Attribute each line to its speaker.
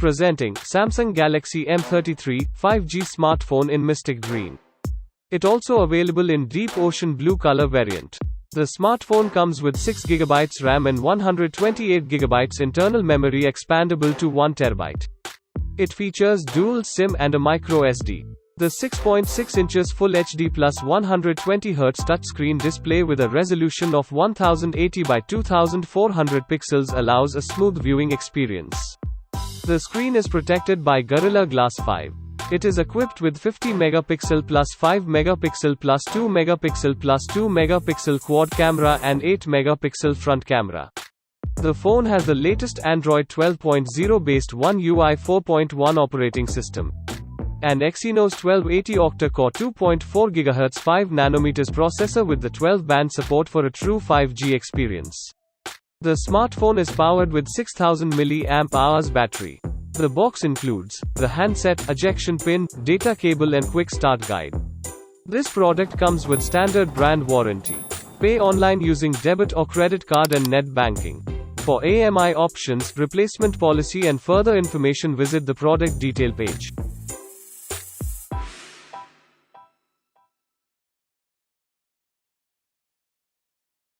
Speaker 1: Presenting Samsung Galaxy M33 5G smartphone in Mystique Green. It also available in deep ocean blue color variant. The smartphone comes with 6GB RAM and 128GB internal memory expandable to 1TB. It features dual SIM and a micro SD. The 6.6 inches Full HD plus 120Hz touchscreen display with a resolution of 1080 by 2400 pixels allows a smooth viewing experience. The screen is protected by Gorilla Glass 5. It is equipped with 50 megapixel plus 5 megapixel plus 2 megapixel plus 2 megapixel quad camera and 8 megapixel front camera. The phone has the latest Android 12.0 based One UI 4.1 operating system. An Exynos 1280 Octa Core 2.4 GHz 5nm processor with the 12-band support for a true 5G experience. The smartphone is powered with 6000 mAh battery. The box includes the handset, ejection pin, data cable and quick start guide. This product comes with standard brand warranty. Pay online using debit or credit card and net banking. For AMI options, replacement policy and further information visit the product detail page.